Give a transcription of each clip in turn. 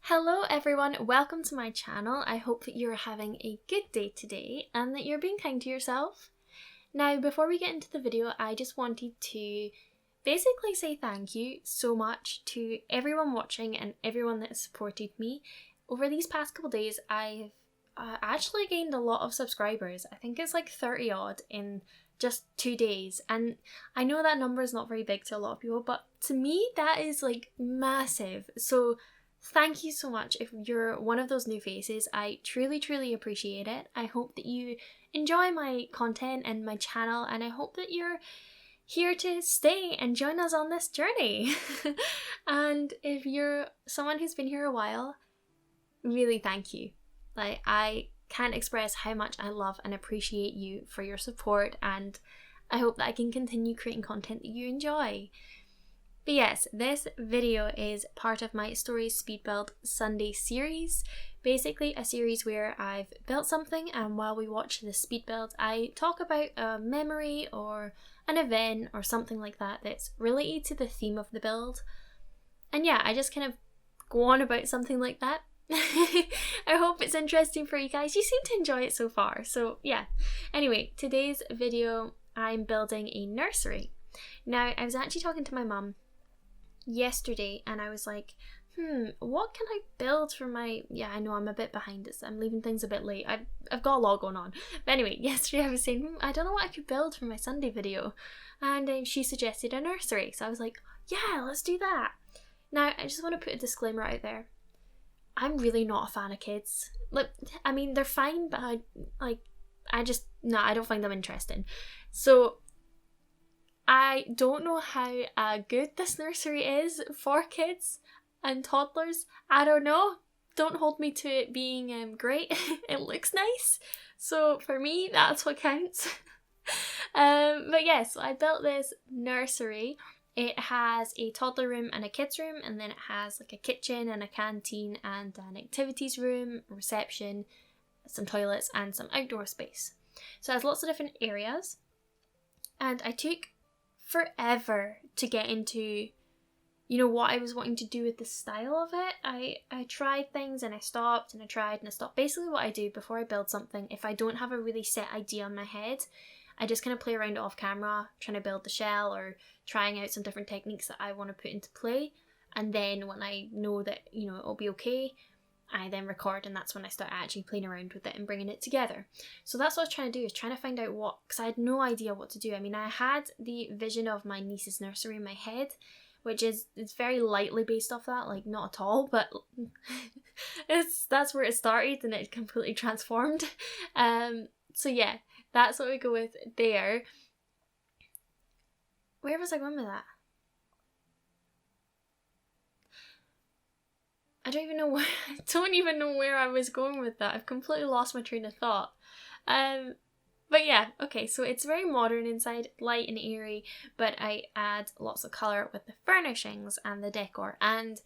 Hello everyone, welcome to my channel. I hope that you're having a good day today and that you're being kind to yourself. Now, before we get into the video, I just wanted to basically say thank you so much to everyone watching and everyone that has supported me. Over these past couple days, I've actually gained a lot of subscribers. I think it's like 30 odd in just 2 days, and I know that number is not very big to a lot of people, but to me that is like massive. So thank you so much. If you're one of those new faces, I truly appreciate it. I hope that you enjoy my content and my channel, and I hope that you're here to stay and join us on this journey. And if you're someone who's been here a while, really thank you. Like, I can't express how much I love and appreciate you for your support, and I hope that I can continue creating content that you enjoy. But yes, this video is part of my Stories Speed Build Sunday series. Basically a series where I've built something, and while we watch the speed build, I talk about a memory or an event or something like that that's related to the theme of the build. And yeah, I just kind of go on about something like that. I hope it's interesting for you guys. You seem to enjoy it so far. So yeah. Anyway, today's video, I'm building a nursery. Now, I was actually talking to my mum yesterday and I was like, what can I build for my... Yeah, I know I'm a bit behind this. I'm leaving things a bit late. I've got a lot going on. But anyway, yesterday I was saying, I don't know what I could build for my Sunday video. And she suggested a nursery. So I was like, yeah, let's do that. Now, I just want to put a disclaimer out there. I'm really not a fan of kids. Like, I mean, they're fine, but I don't find them interesting. So I don't know how good this nursery is for kids and toddlers. I don't know. Don't hold me to it being great. It looks nice. So for me, that's what counts. But yes, so I built this nursery. It has a toddler room and a kids room, and then it has like a kitchen and a canteen and an activities room, reception, some toilets and some outdoor space. So it has lots of different areas. And I took forever to get into, what I was wanting to do with the style of it. I tried things and I stopped and I tried and I stopped. Basically what I do before I build something, if I don't have a really set idea in my head, I just kind of play around off camera, trying to build the shell or trying out some different techniques that I want to put into play. And then when I know that, it'll be okay, I then record, and that's when I start actually playing around with it and bringing it together. So that's what I was trying to do, is trying to find out what, because I had no idea what to do. I mean, I had the vision of my niece's nursery in my head, which it's very lightly based off that, like not at all, but that's where it started and it completely transformed. So yeah, that's what we go with there. Where was I going with that? I don't even know where I was going with that. I've completely lost my train of thought. But yeah, okay, so it's very modern inside, light and airy, but I add lots of colour with the furnishings and the decor. And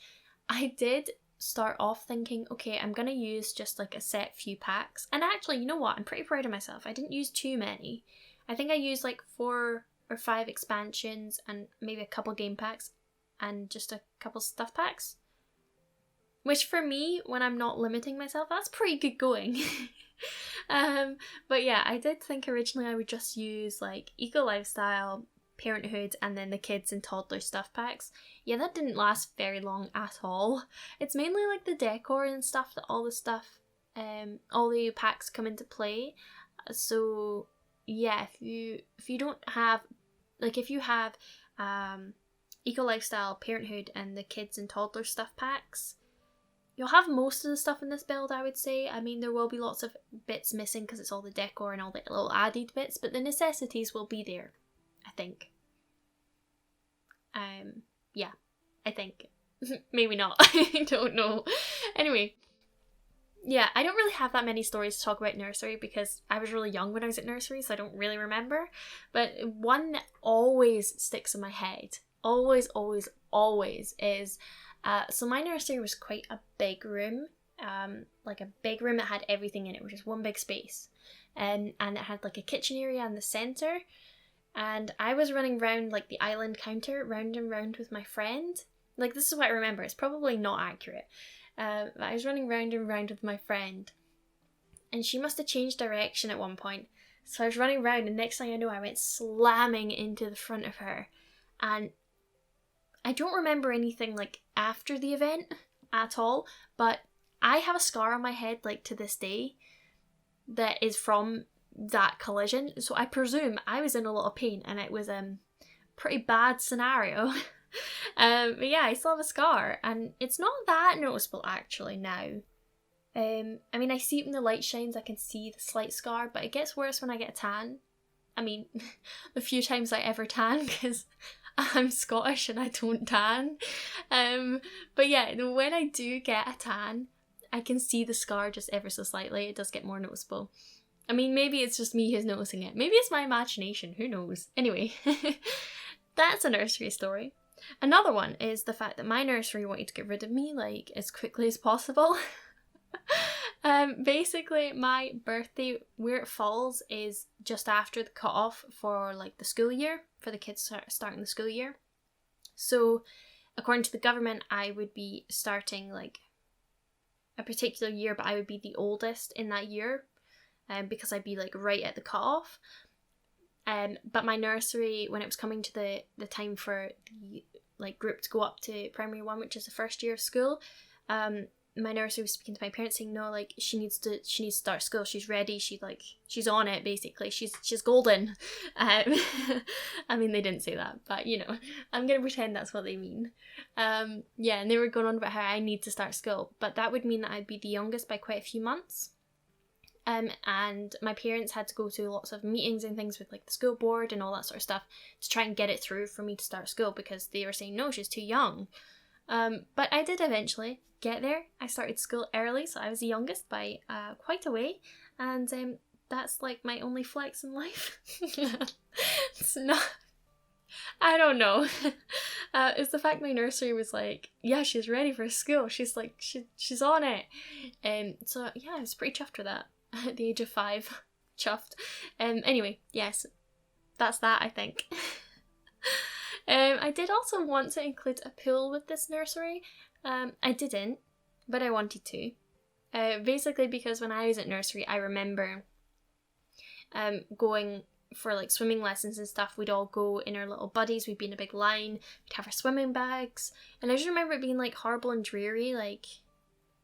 I did start off thinking, okay, I'm gonna use just like a set few packs. And actually, you know what? I'm pretty proud of myself. I didn't use too many. I think I used like 4 or 5 expansions and maybe a couple game packs and just a couple stuff packs. Which for me, when I'm not limiting myself, that's pretty good going. But yeah, I did think originally I would just use like Eco Lifestyle, Parenthood, and then the kids and toddler stuff packs. Yeah, that didn't last very long at all. It's mainly like the decor and stuff that all the packs come into play. So yeah, if you don't have, like if you have Eco Lifestyle, Parenthood, and the kids and toddler stuff packs, you'll have most of the stuff in this build, I would say. I mean, there will be lots of bits missing because it's all the decor and all the little added bits, but the necessities will be there, I think. Yeah, I think. Maybe not. I don't know. Anyway, yeah, I don't really have that many stories to talk about nursery because I was really young when I was at nursery, so I don't really remember. But one that always sticks in my head, always is... so my nursery was quite a big room, like a big room that had everything in it, which is one big space, and it had like a kitchen area in the centre, and I was running round like the island counter, round and round with my friend. Like, this is what I remember. It's probably not accurate, I was running round and round with my friend, and she must have changed direction at one point. So I was running around, and next thing I know, I went slamming into the front of her. And I don't remember anything like after the event at all, but I have a scar on my head like to this day that is from that collision. So I presume I was in a lot of pain, and it was a pretty bad scenario. But yeah, I still have a scar, and it's not that noticeable actually now. I mean, I see it when the light shines, I can see the slight scar, but it gets worse when I get a tan. I mean, the few times I ever tan, because I'm Scottish and I don't tan. But yeah, when I do get a tan, I can see the scar just ever so slightly. It does get more noticeable. I mean, maybe it's just me who's noticing it. Maybe it's my imagination, who knows? Anyway, that's a nursery story. Another one is the fact that my nursery wanted to get rid of me, like, as quickly as possible. Basically, my birthday, where it falls, is just after the cut-off for, like, the school year, for the kids starting the school year. So, according to the government, I would be starting, like, a particular year, but I would be the oldest in that year, because I'd be, like, right at the cut-off. But my nursery, when it was coming to the time for the, like, group to go up to primary 1, which is the first year of school, my nursery was speaking to my parents saying, no, like, she needs to start school, she's ready, she's on it, basically, she's golden. I mean, they didn't say that, but, you know, I'm gonna pretend that's what they mean. Yeah, and they were going on about how I need to start school, but that would mean that I'd be the youngest by quite a few months. And my parents had to go to lots of meetings and things with, like, the school board and all that sort of stuff to try and get it through for me to start school, because they were saying, no, she's too young. But I did eventually get there. I started school early, so I was the youngest by quite a way, and that's, like, my only flex in life. It's not, I don't know. It's the fact my nursery was like, yeah, she's ready for school, she's like, she's on it. So yeah, I was pretty chuffed with that at the age of 5. Chuffed. Anyway, yes, that's that, I think. I did also want to include a pool with this nursery. I didn't, but I wanted to. Basically because when I was at nursery, I remember going for, like, swimming lessons and stuff. We'd all go in our little buddies, we'd be in a big line, we'd have our swimming bags, and I just remember it being, like, horrible and dreary, like,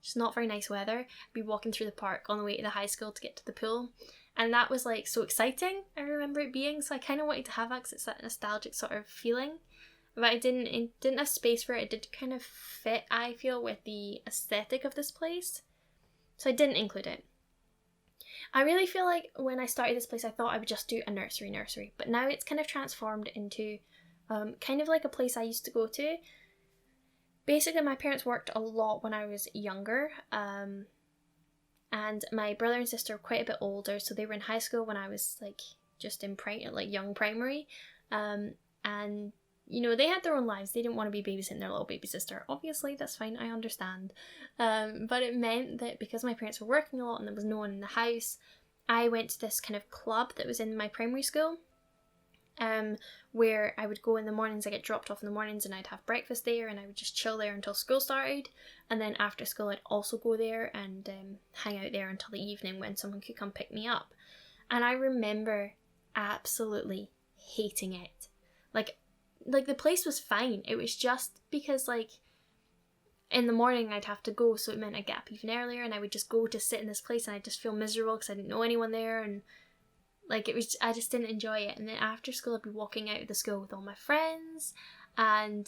just not very nice weather. I'd be walking through the park on the way to the high school to get to the pool, and that was, like, so exciting, I remember it being, so I kind of wanted to have that because it's that nostalgic sort of feeling. But it didn't have space for it. It did kind of fit, I feel, with the aesthetic of this place, so I didn't include it. I really feel like when I started this place, I thought I would just do a nursery, but now it's kind of transformed into kind of like a place I used to go to. Basically, my parents worked a lot when I was younger, and my brother and sister were quite a bit older, so they were in high school when I was, like, just in young primary, and, you know, they had their own lives. They didn't want to be babysitting their little baby sister. Obviously, that's fine, I understand. But it meant that because my parents were working a lot and there was no one in the house, I went to this kind of club that was in my primary school, where I would go in the mornings. I get dropped off in the mornings and I'd have breakfast there, and I would just chill there until school started, and then after school I'd also go there and hang out there until the evening when someone could come pick me up. And I remember absolutely hating it. Like the place was fine, it was just because, like, in the morning I'd have to go, so it meant I'd get up even earlier, and I would just go to sit in this place and I'd just feel miserable because I didn't know anyone there, and, like, I just didn't enjoy it. And then after school I'd be walking out of the school with all my friends, and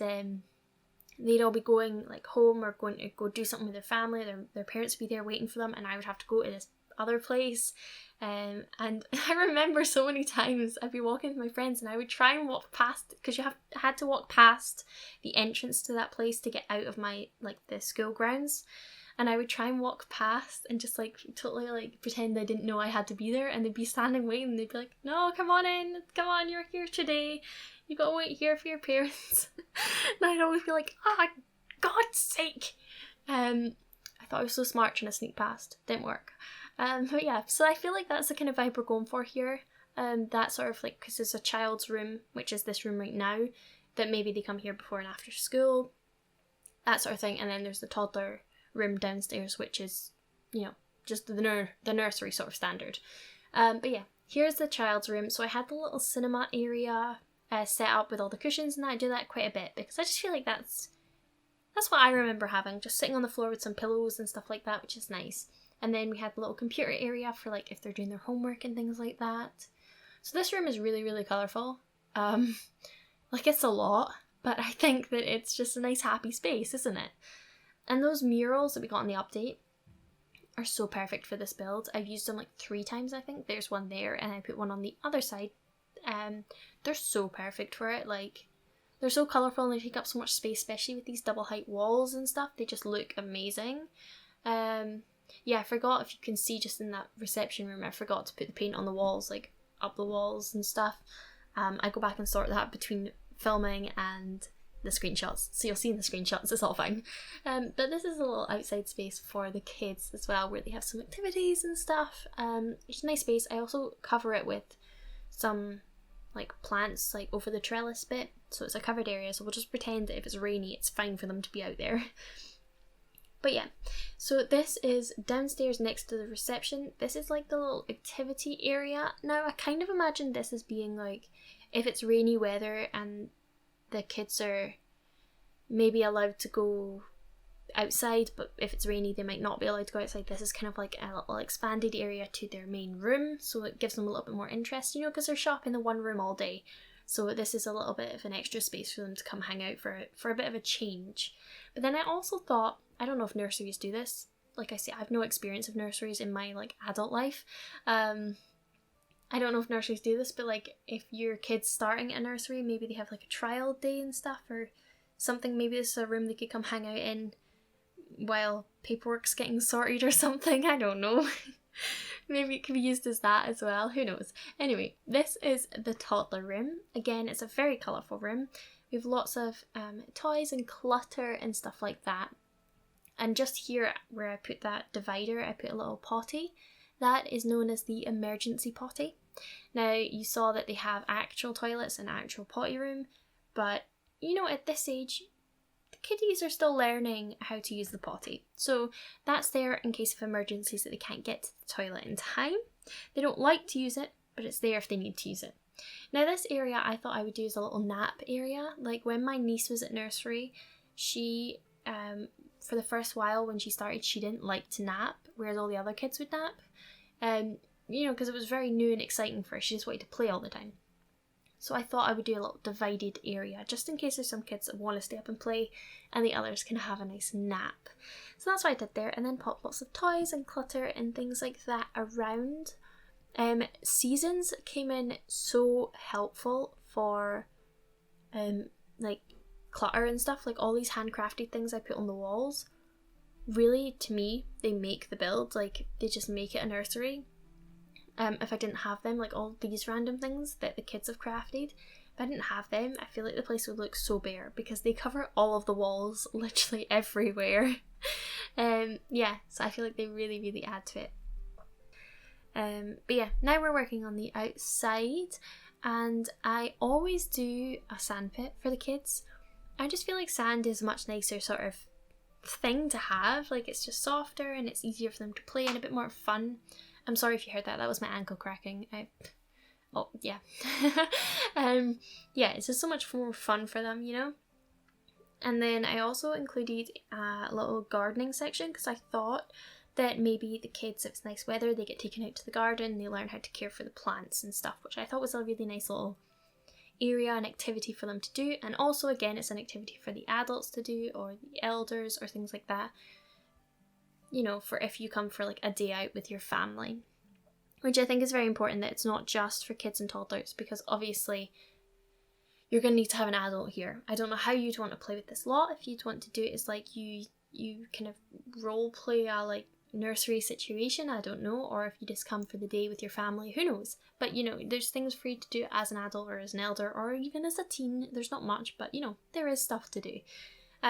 they'd all be going, like, home or going to go do something with their family, their parents would be there waiting for them, and I would have to go to this other place. And I remember so many times I'd be walking with my friends and I would try and walk past, because had to walk past the entrance to that place to get out of my, like, the school grounds, and I would try and walk past and just, like, totally, like, pretend I didn't know I had to be there, and they'd be standing waiting, and they'd be like, no, come on in, come on, you're here today, you gotta wait here for your parents. And I'd always be like, God's sake. I thought I was so smart trying to sneak past, didn't work. But yeah, so I feel like that's the kind of vibe we're going for here. That sort of, like, because there's a child's room, which is this room right now, that maybe they come here before and after school, that sort of thing, and then there's the toddler room downstairs, which is, you know, just the nursery sort of standard. But yeah, here's the child's room. So I had the little cinema area set up with all the cushions, and I do that quite a bit because I just feel like that's what I remember having, just sitting on the floor with some pillows and stuff like that, which is nice. And then we had the little computer area for like if they're doing their homework and things like that. So this room is really, really colourful. Like it's a lot, but I think that it's just a nice happy space, isn't it? And those murals that we got in the update are so perfect for this build. I've used them like 3 times, I think. There's one there and I put one on the other side. They're so perfect for it. Like, they're so colourful and they take up so much space, especially with these double height walls and stuff. They just look amazing. Yeah, I forgot, if you can see just in that reception room, I forgot to put the paint on the walls, like up the walls and stuff. I go back and sort that between filming and the screenshots, so you'll see in the screenshots, it's all fine. But this is a little outside space for the kids as well, where they have some activities and stuff. It's a nice space. I also cover it with some like plants like over the trellis bit, so it's a covered area, so we'll just pretend that if it's rainy it's fine for them to be out there. But yeah, so this is downstairs next to the reception. This is like the little activity area. Now I kind of imagine this as being like if it's rainy weather and the kids are maybe allowed to go outside, but if it's rainy they might not be allowed to go outside. This is kind of like a little expanded area to their main room, so it gives them a little bit more interest, you know, because they're shopping in the one room all day. So this is a little bit of an extra space for them to come hang out for a bit of a change. But then I also thought, I don't know if nurseries do this. Like I say, I have no experience of nurseries in my like adult life. I don't know if nurseries do this, but like if your kid's starting at a nursery, maybe they have like a trial day and stuff or something. Maybe this is a room they could come hang out in while paperwork's getting sorted or something. I don't know. Maybe it could be used as that as well. Who knows? Anyway, this is the toddler room. Again, it's a very colourful room. We have lots of toys and clutter and stuff like that. And just here where I put that divider, I put a little potty. That is known as the emergency potty. Now, you saw that they have actual toilets and actual potty room, but you know, at this age, the kiddies are still learning how to use the potty. So that's there in case of emergencies that they can't get to the toilet in time. They don't like to use it, but it's there if they need to use it. Now this area I thought I would do as a little nap area. Like when my niece was at nursery, she, for the first while when she started, she didn't like to nap, whereas all the other kids would nap. You know, because it was very new and exciting for her. She just wanted to play all the time. So I thought I would do a little divided area, just in case there's some kids that want to stay up and play and the others can have a nice nap. So that's what I did there, and then popped lots of toys and clutter and things like that around. Seasons came in so helpful for like clutter and stuff, like all these handcrafted things I put on the walls. Really, to me, they make the build. Like, they just make it a nursery. If I didn't have them, like all these random things that the kids have crafted, if I didn't have them, I feel like the place would look so bare because they cover all of the walls, literally everywhere. Yeah, so I feel like they really, really add to it. But yeah, now we're working on the outside, and I always do a sandpit for the kids. I just feel like sand is a much nicer sort of thing to have. Like, it's just softer and it's easier for them to play and a bit more fun. I'm sorry if you heard that. That was my ankle cracking. Oh, yeah. Yeah, it's just so much more fun for them, you know? And then I also included a little gardening section because I thought that maybe the kids, if it's nice weather, they get taken out to the garden, they learn how to care for the plants and stuff, which I thought was a really nice little area and activity for them to do. And also, again, it's an activity for the adults to do, or the elders, or things like that. You know, for if you come for like a day out with your family, which I think is very important, that it's not just for kids and toddlers, because obviously you're going to need to have an adult here. I don't know how you'd want to play with this lot. If you'd want to do it as like you kind of role play a like nursery situation, I don't know, or if you just come for the day with your family, who knows. But you know, there's things for you to do as an adult or as an elder or even as a teen. There's not much, but you know, there is stuff to do.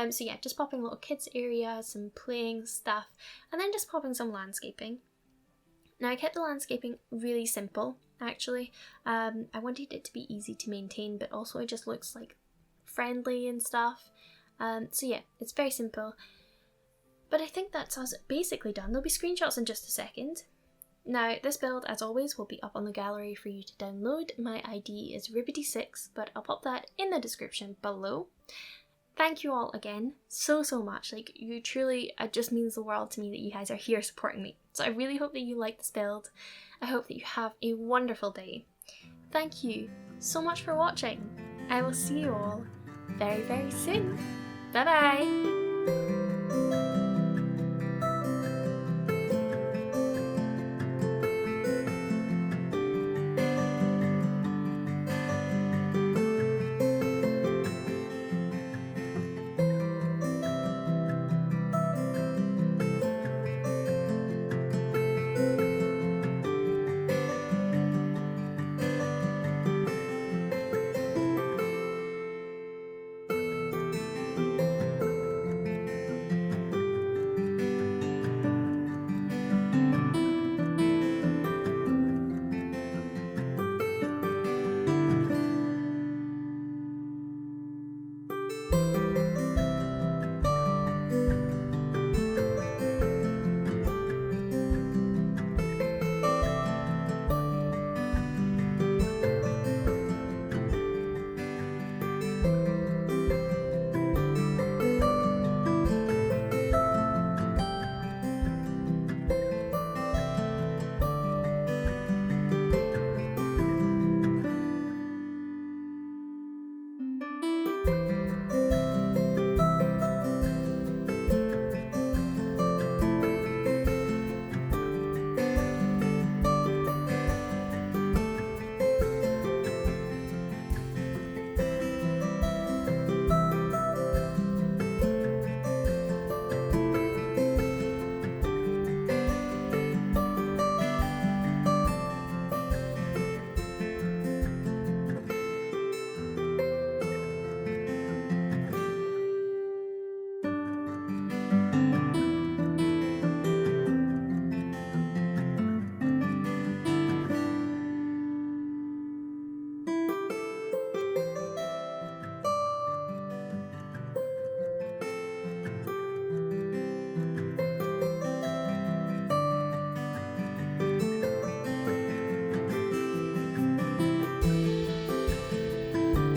So yeah, just popping little kids area, some playing stuff, and then just popping some landscaping. Now I kept the landscaping really simple, actually. I wanted it to be easy to maintain, but also it just looks like friendly and stuff. So yeah, it's very simple. But I think that's us basically done. There'll be screenshots in just a second. Now, this build, as always, will be up on the gallery for you to download. My ID is Ribbity6, but I'll pop that in the description below. Thank you all again so much. Like, you truly, it just means the world to me that you guys are here supporting me. So I really hope that you like this build. I hope that you have a wonderful day. Thank you so much for watching. I will see you all very soon. Bye bye!